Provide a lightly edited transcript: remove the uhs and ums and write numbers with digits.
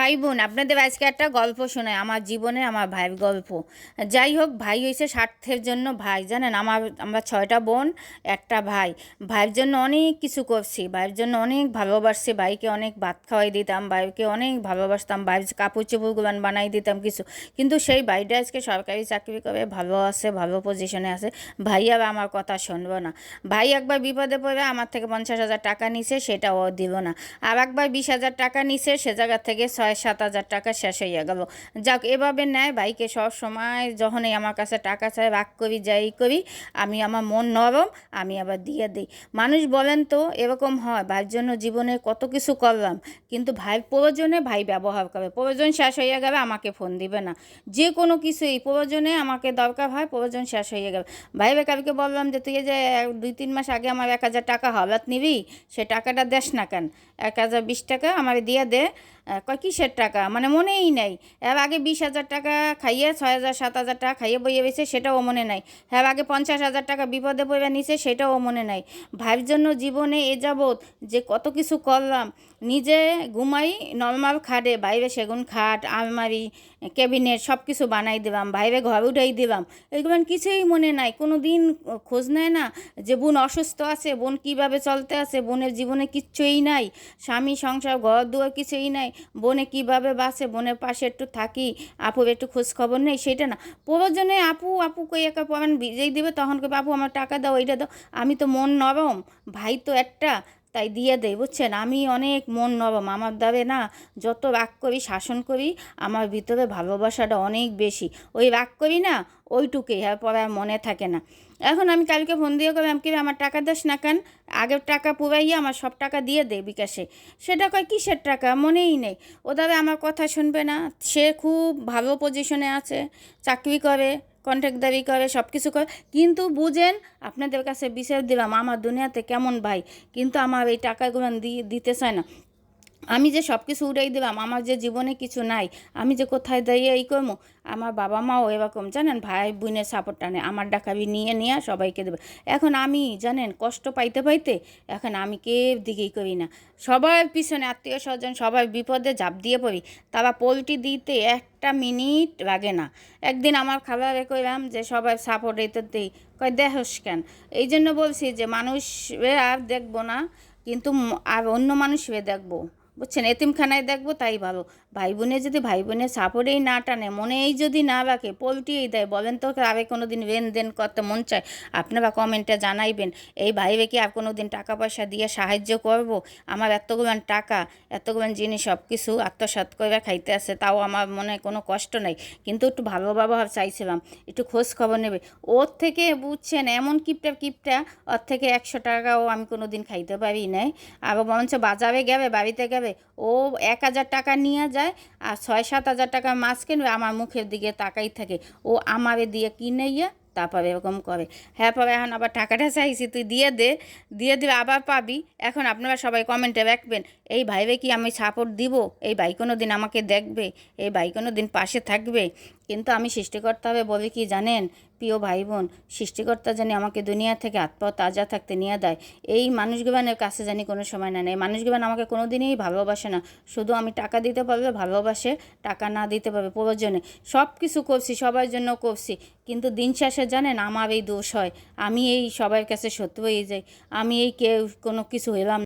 ভাই বোন আপনাদের আজকে একটা গল্প শোনাই আমার জীবনে আমার ভাইয়ের গল্প। যাই হোক, ভাই হয়েছে স্বার্থের জন্য ভাই, জানেন। আমরা 6টা বোন, একটা ভাই। ভাইয়ের জন্য অনেক কিছু করছি, ভাইয়ের জন্য অনেক ভালোবাসছি, ভাইকে অনেক ভাত খাওয়াই দিতাম, ভাইকে অনেক ভালোবাসতাম, ভাইয়ের কাপড় চোপড়গুলো বানাই দিতাম কিছু। কিন্তু সেই ভাইটা আজকে সরকারি চাকরি করে ভালো আছে, ভালো পজিশনে আছে। ভাই আর আমার কথা শুনবো না। ভাই একবার বিপদে পড়ে আমার থেকে 50,000 টাকা নিছে, সেটা ও দিল না। আর একবার 20,000 টাকা নিছে, সে জায়গা থেকে 6-7 হাজার টাকা শেষ হয়ে গেল। যাক, এভাবে নেয় ভাইকে সব সময়। যখনই আমার কাছে টাকা চাই, রাগ করি, যাই করি, আমি আমার মন নরম, আমি আবার দিয়ে দিই। মানুষ বলেন তো এরকম হয়, ভাইয়ের জন্য জীবনে কত কিছু করলাম, কিন্তু ভাইয়ের প্রয়োজনে ভাই ব্যবহার করে। প্রয়োজন শেষ হয়ে গেলে আমাকে ফোন দিবে না। যে কোনো কিছুই প্রয়োজনে আমাকে দরকার হয়, প্রয়োজন শেষ হয়ে গেল। ভাই কালকে বললাম যে তুই যে 2-3 মাস আগে আমার 1,000 টাকা হাওলাত নিবি, সে টাকাটা দেস না কেন? 1,020 টাকা আমার দিয়ে দে। কয় কিসের টাকা, মানে মনেই নাই। এর আগে 20,000 টাকা খাইয়ে 6,000-7,000 টাকা খাইয়ে বইয়ে গেছে, সেটাও মনে নাই। হ্যাঁ, আগে 50,000 টাকা বিপদে পড়ে নিছে, সেটাও মনে নাই। ভাইয়ের জন্য জীবনে এ যাবৎ যে কত কিছু করলাম। নিজে ঘুমাই নর্মাল খাটে, বাইরে সেগুন খাট, আলমারি, ক্যাবিনেট সব কিছু বানাই দিলাম, বাইরে ঘর উঠাই দিলাম। এগুলো কিছুই মনে নাই। কোনো দিন খোঁজ নেয় না যে বোন অসুস্থ আছে, বোন কিভাবে চলতে আছে, বোনের জীবনে কিচ্ছুই নাই। স্বামী, সংসার, ঘর দুয়ার কিছুই নাই। বোনে কিভাবে বাঁচে, বোনের পাশে একটু থাকি, আপুর একটু খোঁজ খবর নেই, সেটা না। প্রয়োজনে আপু আপু কই একা পড়ান ভিজেই দিবে, তখন কবে আপু আমার টাকা দাও, এইটা দাও। আমি তো মন নরম, ভাই তো একটা, তাই দিয়ে দেয়, বুঝছেন। আমি অনেক মন নরম, আমার দ্বারে না যত রাগ করি, শাসন করি, আমার ভিতরে ভালোবাসাটা অনেক বেশি। ওই রাগ করি না, ওইটুকুই, হ্যাঁ, পরে আর মনে থাকে না। এখন আমি কালকে ফোন দিয়ে করলাম কি, আমার টাকা দাস না কেন? আগের টাকা পুরাইয়া আমার সব টাকা দিয়ে দে বিকাশে। সেটা কয় কিসের টাকা, মনেই নেই। ও দাদা আমার কথা শুনবে না। সে খুব ভালো পজিশনে আছে, চাকরি করে, কন্ট্রাক্টদারি করে, সব কিছু করে। কিন্তু বুঝেন, আপনাদের কাছে বিচার দিলাম আমার দুনিয়াতে কেমন ভাই, কিন্তু আমার এই টাকাগুলো দিতে চায় না। আমি যে সব কিছু উড়াই দিলাম, আমার যে জীবনে কিছু নাই, আমি যে কোথায় দাঁড়িয়ে এই করবো। আমার বাবা মাও এরকম, জানেন, ভাই বোনের সাপোর্ট টানে, আমার ডাকাবি নিয়ে নিয়ে সবাইকে দেবে। এখন আমি, জানেন, কষ্ট পাইতে পাইতে এখন আমি কেউ দিকেই করি না। সবার পিছনে আত্মীয় স্বজন সবাই বিপদে ঝাঁপ দিয়ে পড়ি, তারা পোলট্রি দিতে একটা মিনিট লাগে না। একদিন আমার খাবার কইলাম যে সবাই সাপোর্ট দিতে দিই, কয় দেহস কেন? এই জন্য বলছি যে মানুষ আর দেখবো না, কিন্তু আর অন্য মানুষরে দেখবো, বুঝছেন। এতিমখানায় দেখবো তাই ভালো। ভাই বোনে যদি ভাই বোনের সাপোর্টেই না টানে, মনেই যদি না রাখে, পোলট্রিই দেয়, বলেন তো আগে কোনো দিন লেনদেন করতে মন চায়? আপনারা কমেন্টে জানাইবেন। এই ভাইবে কি আর কোনো দিন টাকা পয়সা দিয়ে সাহায্য করব? আমার এতগুলান টাকা, এতগুলান জিনিস সব কিছু আত্মসাৎ করে খাইতে আছে, তাও আমার মনে কোনো কষ্ট নাই। কিন্তু একটু ভালো ব্যবহার চাইছিলাম, একটু খোঁজ খবর নেবে। ওর থেকে, বুঝছেন, এমন কিপটা কিপটা, ওর থেকে 100 টাকাও আমি কোনো দিন খাইতে পারি নাই। আবার বরঞ্চ বাজারে গেবে, বাড়িতে গেবে, ও 1,000 টাকা নিয়ে যায়, আর 6-7 হাজার টাকার মাছ কিনবে, আমার মুখের দিকে তাকাই থাকে। ও আমারে দিয়ে কিনে ইয়ে তারপরে এরকম করে। হ্যাঁ, পরে এখন আবার টাকাটা চাইছি, তুই দিয়ে দে, দিয়ে দিবে, আবার পাবি। এখন আপনারা সবাই কমেন্টে রাখবেন, এই ভাইরে কি আমি সাপোর্ট দিব? এই ভাই কোনো দিন আমাকে দেখবে? এই ভাই কোনো দিন পাশে থাকবে? কিন্তু আমি সৃষ্টিকর্তা হবে বলে কি জানেন, প্রিয় ভাই বোন, সৃষ্টিকর্তা জানি আমাকে দুনিয়া থেকে আত্মা তাজা থাকতে নিয়ে দেয়। এই মানুষগুবানের কাছে জানি কোনো সময় না নেই। মানুষগুবান আমাকে কোনো দিনই ভালোবাসে না। শুধু আমি টাকা দিতে পারবে ভালোবাসে, টাকা না দিতে পারবে প্রয়োজনে। সব কিছু করছি, সবার জন্য করছি, কিন্তু দিন শেষে জানেন আমার এই দোষ হয়। আমি এই সবার কাছে সত্য হয়ে যাই, আমি এই কেউ কোনো কিছু হইলাম